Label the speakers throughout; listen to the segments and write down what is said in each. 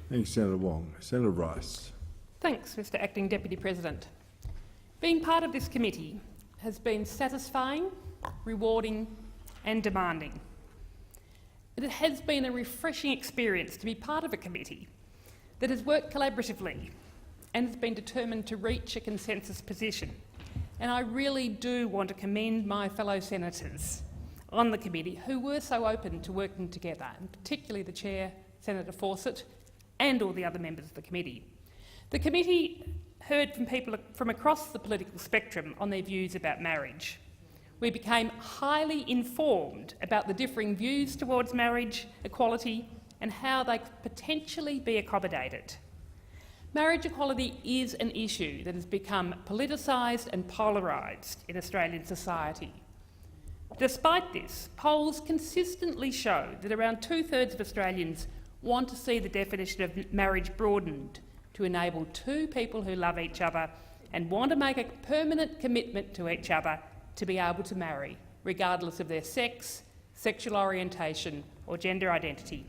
Speaker 1: Thank you, Senator Wong. Senator Rice.
Speaker 2: Thanks, Mr Acting Deputy President. Being part of this committee has been satisfying, rewarding and demanding. It has been a refreshing experience to be part of a committee that has worked collaboratively and has been determined to reach a consensus position. And I really do want to commend my fellow senators on the committee who were so open to working together, and particularly the Chair, Senator Fawcett, and all the other members of the committee. The committee heard from people from across the political spectrum on their views about marriage. We became highly informed about the differing views towards marriage equality and how they could potentially be accommodated. Marriage equality is an issue that has become politicised and polarised in Australian society. Despite this, polls consistently show that around 2/3 of Australians want to see the definition of marriage broadened to enable two people who love each other and want to make a permanent commitment to each other to be able to marry, regardless of their sex, sexual orientation or gender identity.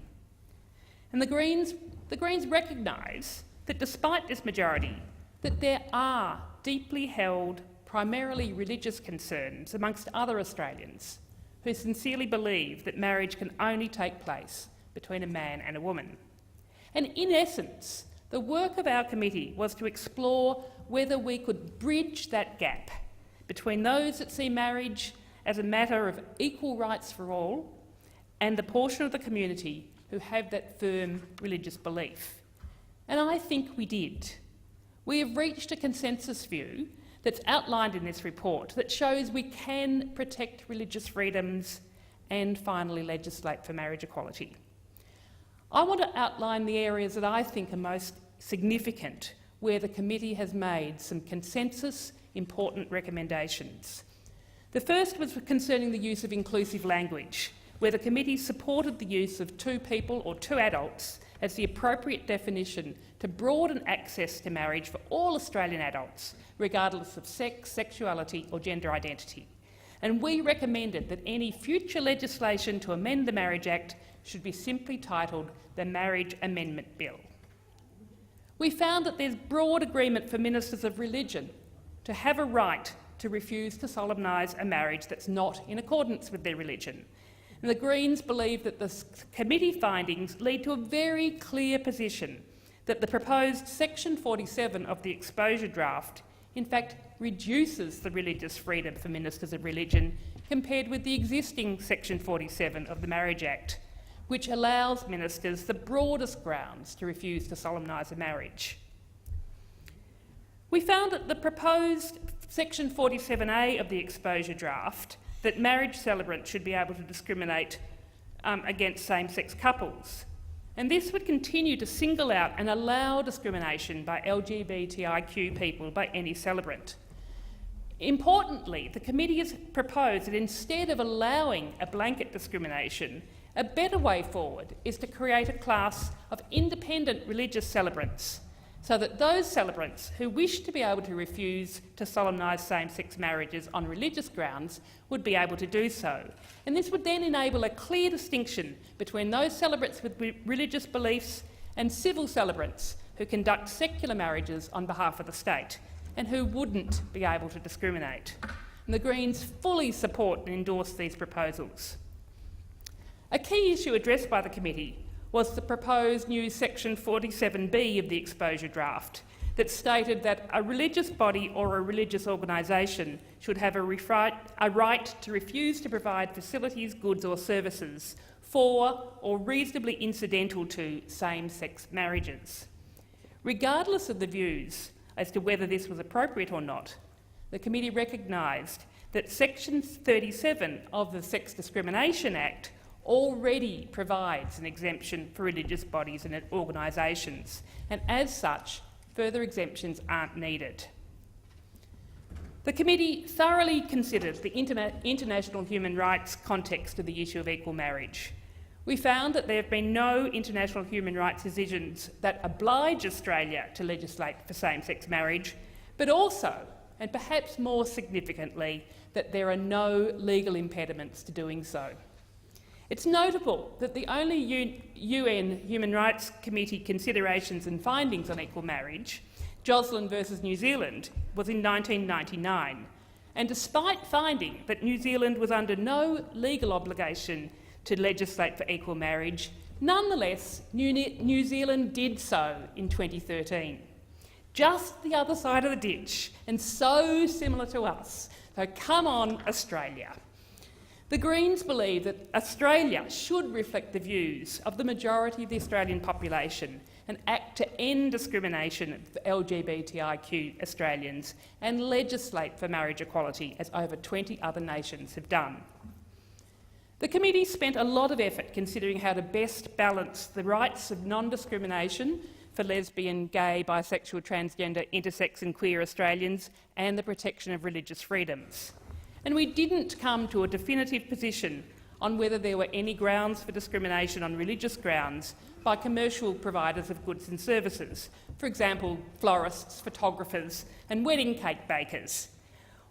Speaker 2: And the Greens recognise that despite this majority, that there are deeply held, primarily religious concerns amongst other Australians who sincerely believe that marriage can only take place between a man and a woman. And in essence, the work of our committee was to explore whether we could bridge that gap between those that see marriage as a matter of equal rights for all and the portion of the community who have that firm religious belief. And I think we did. We have reached a consensus view that's outlined in this report that shows we can protect religious freedoms and finally legislate for marriage equality. I want to outline the areas that I think are most significant where the committee has made some consensus important recommendations. The first was concerning the use of inclusive language, where the committee supported the use of two people or two adults as the appropriate definition to broaden access to marriage for all Australian adults, regardless of sex, sexuality or gender identity. And we recommended that any future legislation to amend the Marriage Act should be simply titled the Marriage Amendment Bill. We found that there's broad agreement for ministers of religion to have a right to refuse to solemnise a marriage that's not in accordance with their religion. And the Greens believe that the committee findings lead to a very clear position that the proposed Section 47 of the exposure draft in fact reduces the religious freedom for ministers of religion compared with the existing Section 47 of the Marriage Act, which allows ministers the broadest grounds to refuse to solemnise a marriage. We found that the proposed Section 47A of the exposure draft that marriage celebrants should be able to discriminate against same-sex couples. And this would continue to single out and allow discrimination by LGBTIQ people by any celebrant. Importantly, the committee has proposed that instead of allowing a blanket discrimination, a better way forward is to create a class of independent religious celebrants, so that those celebrants who wish to be able to refuse to solemnise same-sex marriages on religious grounds would be able to do so. And this would then enable a clear distinction between those celebrants with religious beliefs and civil celebrants who conduct secular marriages on behalf of the state and who wouldn't be able to discriminate. And the Greens fully support and endorse these proposals. A key issue addressed by the committee was the proposed new Section 47B of the exposure draft that stated that a religious body or a religious organisation should have a right to refuse to provide facilities, goods or services for or reasonably incidental to same-sex marriages. Regardless of the views as to whether this was appropriate or not, the committee recognised that Section 37 of the Sex Discrimination Act already provides an exemption for religious bodies and organisations, and as such, further exemptions aren't needed. The committee thoroughly considered the international human rights context of the issue of equal marriage. We found that there have been no international human rights decisions that oblige Australia to legislate for same-sex marriage, but also, and perhaps more significantly, that there are no legal impediments to doing so. It's notable that the only UN Human Rights Committee considerations and findings on equal marriage, Joslin versus New Zealand, was in 1999. And despite finding that New Zealand was under no legal obligation to legislate for equal marriage, nonetheless, New Zealand did so in 2013. Just the other side of the ditch, and so similar to us. So come on, Australia. The Greens believe that Australia should reflect the views of the majority of the Australian population and act to end discrimination for LGBTIQ Australians and legislate for marriage equality, as over 20 other nations have done. The committee spent a lot of effort considering how to best balance the rights of non-discrimination for lesbian, gay, bisexual, transgender, intersex and queer Australians and the protection of religious freedoms. And we didn't come to a definitive position on whether there were any grounds for discrimination on religious grounds by commercial providers of goods and services, for example, florists, photographers and wedding cake bakers.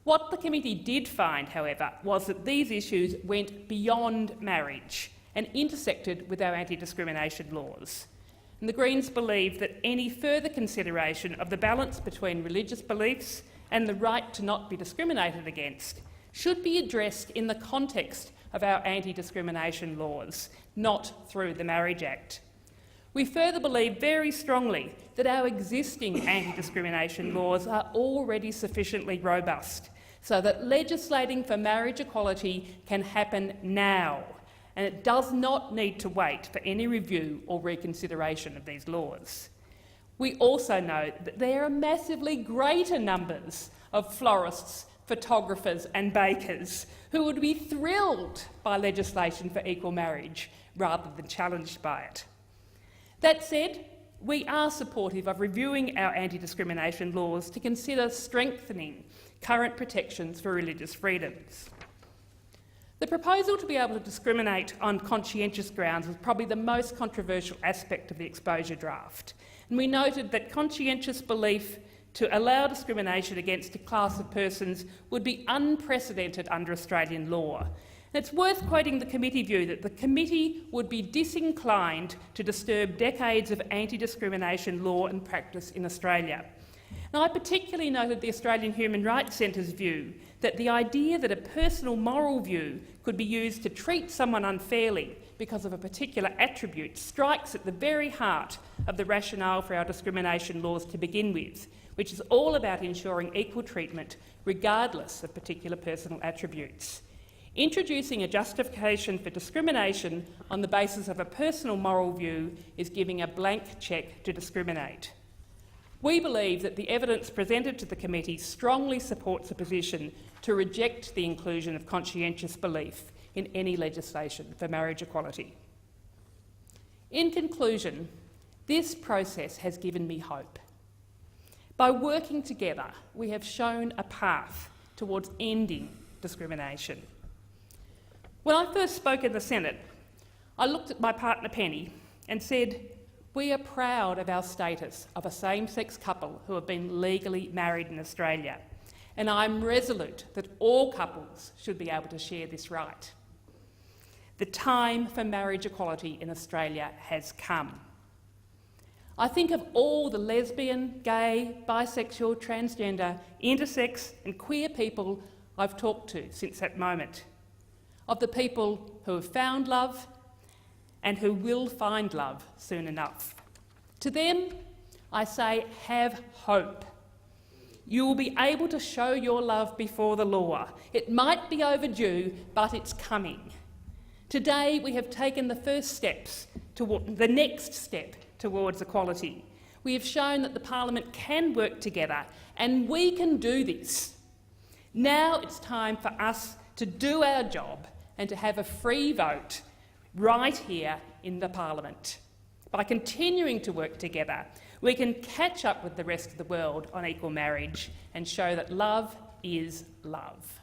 Speaker 2: What the committee did find, however, was that these issues went beyond marriage and intersected with our anti-discrimination laws. And the Greens believe that any further consideration of the balance between religious beliefs and the right to not be discriminated against should be addressed in the context of our anti-discrimination laws, not through the Marriage Act. We further believe very strongly that our existing anti-discrimination laws are already sufficiently robust so that legislating for marriage equality can happen now, and it does not need to wait for any review or reconsideration of these laws. We also know that there are massively greater numbers of florists, photographers and bakers who would be thrilled by legislation for equal marriage rather than challenged by it. That said, we are supportive of reviewing our anti-discrimination laws to consider strengthening current protections for religious freedoms. The proposal to be able to discriminate on conscientious grounds was probably the most controversial aspect of the exposure draft, and we noted that conscientious belief to allow discrimination against a class of persons would be unprecedented under Australian law. And it's worth quoting the committee view that the committee would be disinclined to disturb decades of anti-discrimination law and practice in Australia. Now, I particularly noted the Australian Human Rights Centre's view that the idea that a personal moral view could be used to treat someone unfairly because of a particular attribute strikes at the very heart of the rationale for our discrimination laws to begin with, which is all about ensuring equal treatment regardless of particular personal attributes. Introducing a justification for discrimination on the basis of a personal moral view is giving a blank cheque to discriminate. We believe that the evidence presented to the committee strongly supports a position to reject the inclusion of conscientious belief in any legislation for marriage equality. In conclusion, this process has given me hope. By working together, we have shown a path towards ending discrimination. When I first spoke in the Senate, I looked at my partner Penny and said, "We are proud of our status of a same-sex couple who have been legally married in Australia, and I'm resolute that all couples should be able to share this right. The time for marriage equality in Australia has come." I think of all the lesbian, gay, bisexual, transgender, intersex and queer people I've talked to since that moment, of the people who have found love and who will find love soon enough. To them, I say, have hope. You will be able to show your love before the law. It might be overdue, but it's coming. Today, we have taken the first steps toward the next step towards equality. We have shown that the Parliament can work together, and we can do this. Now it's time for us to do our job and to have a free vote right here in the Parliament. By continuing to work together, we can catch up with the rest of the world on equal marriage and show that love is love.